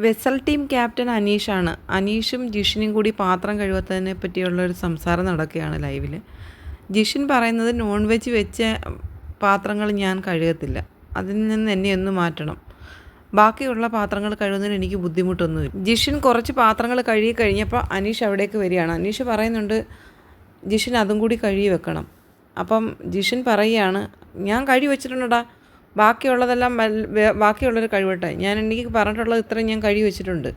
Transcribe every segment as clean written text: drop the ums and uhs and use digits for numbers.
Vessel team captain അനീഷാണ്. അനീഷും ജിഷിനും കൂടി പാത്രം കഴുകാത്തതിനെ പറ്റിയുള്ളൊരു സംസാരം നടക്കുകയാണ് ലൈവിൽ. ജിഷിൻ പറയുന്നത് നോൺ വെജ് വെച്ച പാത്രങ്ങൾ ഞാൻ കഴുകത്തില്ല, അതിൽ നിന്ന് എന്നെ ഒന്ന് മാറ്റണം, ബാക്കിയുള്ള പാത്രങ്ങൾ കഴുകുന്നതിന് എനിക്ക് ബുദ്ധിമുട്ടൊന്നുമില്ല. ജിഷിൻ കുറച്ച് പാത്രങ്ങൾ കഴുകി കഴിഞ്ഞപ്പോൾ അനീഷ് അവിടേക്ക് വരികയാണ്. അനീഷ് പറയുന്നുണ്ട് ജിഷിൻ അതും കൂടി കഴുകി വെക്കണം. അപ്പം ജിഷിൻ പറയുകയാണ് ഞാൻ കഴുകി വെച്ചിട്ടുണ്ടടാ, ബാക്കിയുള്ളതെല്ലാം ബാക്കിയുള്ളവർ കഴിവട്ടെ, എനിക്ക് പറഞ്ഞിട്ടുള്ളത് ഇത്രയും ഞാൻ കഴുകി വെച്ചിട്ടുണ്ട്.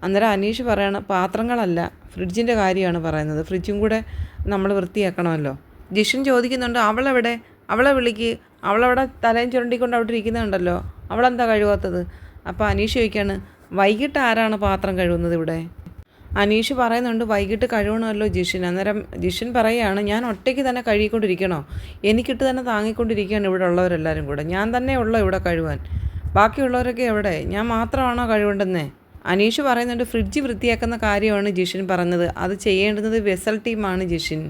അന്നേരം അനീഷ് പറയാണ് പാത്രങ്ങളല്ല, ഫ്രിഡ്ജിൻ്റെ കാര്യമാണ് പറയുന്നത്, ഫ്രിഡ്ജും കൂടെ നമ്മൾ വൃത്തിയാക്കണമല്ലോ. ജിഷിൻ ചോദിക്കുന്നുണ്ട് അവളെവിടെ, അവളെ വിളിക്ക്, അവളവിടെ തലയും ചുരണ്ടിക്കൊണ്ട് അവിടെ ഇരിക്കുന്നുണ്ടല്ലോ, അവളെന്താ കഴുകാത്തത്? അപ്പോൾ അനീഷ് ചോദിക്കുകയാണ് വൈകിട്ട് ആരാണ് പാത്രം കഴുകുന്നത് ഇവിടെ? അനീഷ് പറയുന്നുണ്ട് വൈകിട്ട് കഴുകണമല്ലോ ജിഷിൻ. അന്നേരം ജിഷിൻ പറയുകയാണ് ഞാൻ ഒറ്റയ്ക്ക് തന്നെ കഴുകിക്കൊണ്ടിരിക്കണോ, എനിക്കിട്ട് തന്നെ താങ്ങിക്കൊണ്ടിരിക്കുകയാണ് ഇവിടെ ഉള്ളവരെല്ലാവരും കൂടെ, ഞാൻ തന്നെ ഉള്ളോ ഇവിടെ കഴുകാൻ, ബാക്കിയുള്ളവരൊക്കെ എവിടെ, ഞാൻ മാത്രമാണോ കഴുകേണ്ടെന്നേ? അനീഷ് പറയുന്നുണ്ട് ഫ്രിഡ്ജ് വൃത്തിയാക്കുന്ന കാര്യമാണ് ജിഷിൻ പറഞ്ഞത്, അത് ചെയ്യേണ്ടുന്നത് വെസൽ ടീമാണ് ജിഷിൻ.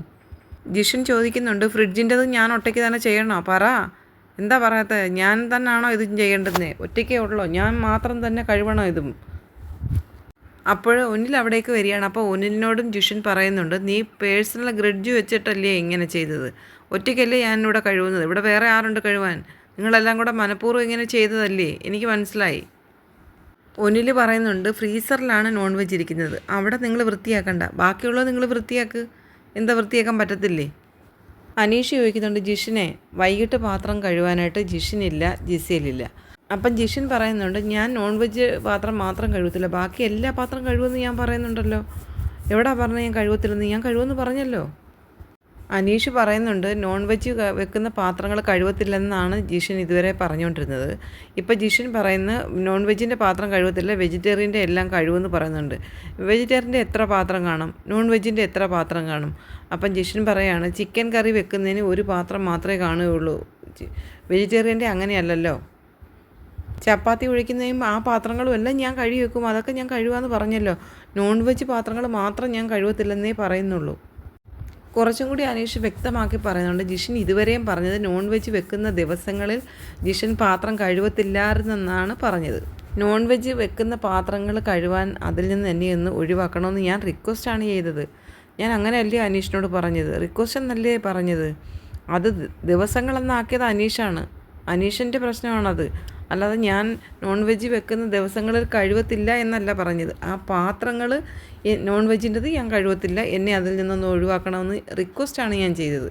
ജിഷിൻ ചോദിക്കുന്നുണ്ട് ഫ്രിഡ്ജിൻ്റെത് ഞാൻ ഒറ്റയ്ക്ക് തന്നെ ചെയ്യണോ, പറ, എന്താ പറയാത്തത്, ഞാൻ തന്നെയാണോ ഇതും ചെയ്യേണ്ടതെന്നേ, ഒറ്റയ്ക്കേ ഉള്ളോ, ഞാൻ മാത്രം തന്നെ കഴുകണോ ഇതും? അപ്പോൾ ഒന്നിൽ അവിടേക്ക് വരികയാണ്. അപ്പോൾ ഒന്നിനോടും ജിഷിൻ പറയുന്നുണ്ട് നീ പേഴ്സണൽ ഗ്രഡ്ജ് വെച്ചിട്ടല്ലേ ഇങ്ങനെ ചെയ്തത്, ഒറ്റയ്ക്കല്ലേ ഞാനിവിടെ കഴുകുന്നത്, ഇവിടെ വേറെ ആരുണ്ട് കഴുകാൻ, നിങ്ങളെല്ലാം കൂടെ മനഃപൂർവ്വം ഇങ്ങനെ ചെയ്തതല്ലേ, എനിക്ക് മനസ്സിലായി. ഒന്നിൽ പറയുന്നുണ്ട് ഫ്രീസറിലാണ് നോൺ വെജ് ഇരിക്കുന്നത്, അവിടെ നിങ്ങൾ വൃത്തിയാക്കണ്ട, ബാക്കിയുള്ളത് നിങ്ങൾ വൃത്തിയാക്ക്, എന്താ വൃത്തിയാക്കാൻ പറ്റത്തില്ലേ? അനീഷ് ചോദിക്കുന്നുണ്ട് ജിഷിനെ വൈകിട്ട് പാത്രം കഴുകാനായിട്ട് ജിഷിനില്ല, ജിസയിലില്ല. അപ്പം ജിഷിൻ പറയുന്നുണ്ട് ഞാൻ നോൺ വെജ് പാത്രം മാത്രം കഴുകത്തില്ല, ബാക്കി എല്ലാ പാത്രം കഴുകുമെന്ന് ഞാൻ പറയുന്നുണ്ടല്ലോ, എവിടാ പറഞ്ഞത് ഞാൻ കഴുകത്തില്ലെന്ന്, ഞാൻ കഴുകുമെന്ന് പറഞ്ഞല്ലോ. അനീഷ് പറയുന്നുണ്ട് നോൺ വെജ് വെക്കുന്ന പാത്രങ്ങൾ കഴുകത്തില്ലെന്നാണ് ജിഷിൻ ഇതുവരെ പറഞ്ഞുകൊണ്ടിരുന്നത്. ഇപ്പോൾ ജിഷിൻ പറയുന്ന നോൺ വെജിൻ്റെ പാത്രം കഴുകത്തില്ല, വെജിറ്റേറിയൻ്റെ എല്ലാം കഴുകുമെന്ന് പറയുന്നുണ്ട്. വെജിറ്റേറിയൻ്റെ എത്ര പാത്രം കാണും, നോൺ വെജിൻ്റെ എത്ര പാത്രം കാണും? അപ്പം ജിഷിൻ പറയുകയാണ് ചിക്കൻ കറി വെക്കുന്നതിന് ഒരു പാത്രം മാത്രമേ കാണുകയുള്ളൂ, വെജിറ്റേറിയൻ്റെ അങ്ങനെയല്ലല്ലോ, ചപ്പാത്തി ഒഴിക്കുന്നതും ആ പാത്രങ്ങളും എല്ലാം ഞാൻ കഴുകി വെക്കും, അതൊക്കെ ഞാൻ കഴുകാമെന്ന് പറഞ്ഞല്ലോ, നോൺ വെജ് പാത്രങ്ങൾ മാത്രം ഞാൻ കഴുകത്തില്ലെന്നേ പറയുന്നുള്ളൂ. കുറച്ചും കൂടി അനീഷ് വ്യക്തമാക്കി പറയുന്നുണ്ട് ജിഷിൻ ഇതുവരെയും പറഞ്ഞത് നോൺ വെജ് വെക്കുന്ന ദിവസങ്ങളിൽ ജിഷിൻ പാത്രം കഴുകത്തില്ലായിരുന്നെന്നാണ് പറഞ്ഞത്. നോൺ വെജ് വെക്കുന്ന പാത്രങ്ങൾ കഴുകാൻ അതിൽ നിന്ന് എന്നെ ഒന്ന് ഒഴിവാക്കണമെന്ന് ഞാൻ റിക്വസ്റ്റാണ് ചെയ്തത്, ഞാൻ അങ്ങനെയല്ലേ അനീഷിനോട് പറഞ്ഞത്, റിക്വസ്റ്റ് എന്നല്ലേ പറഞ്ഞത്, അത് ദിവസങ്ങളെന്നാക്കിയത് അനീഷാണ്, അനീഷിൻ്റെ പ്രശ്നമാണത്, അല്ലാതെ ഞാൻ നോൺ വെജ് വെക്കുന്ന ദിവസങ്ങളിൽ കഴുകത്തില്ല എന്നല്ല പറഞ്ഞത്. ആ പാത്രങ്ങൾ നോൺ വെജിൻ്റെത് ഞാൻ കഴുകത്തില്ല, എന്നെ അതിൽ നിന്നൊന്ന് ഒഴിവാക്കണമെന്ന് റിക്വസ്റ്റാണ് ഞാൻ ചെയ്തത്.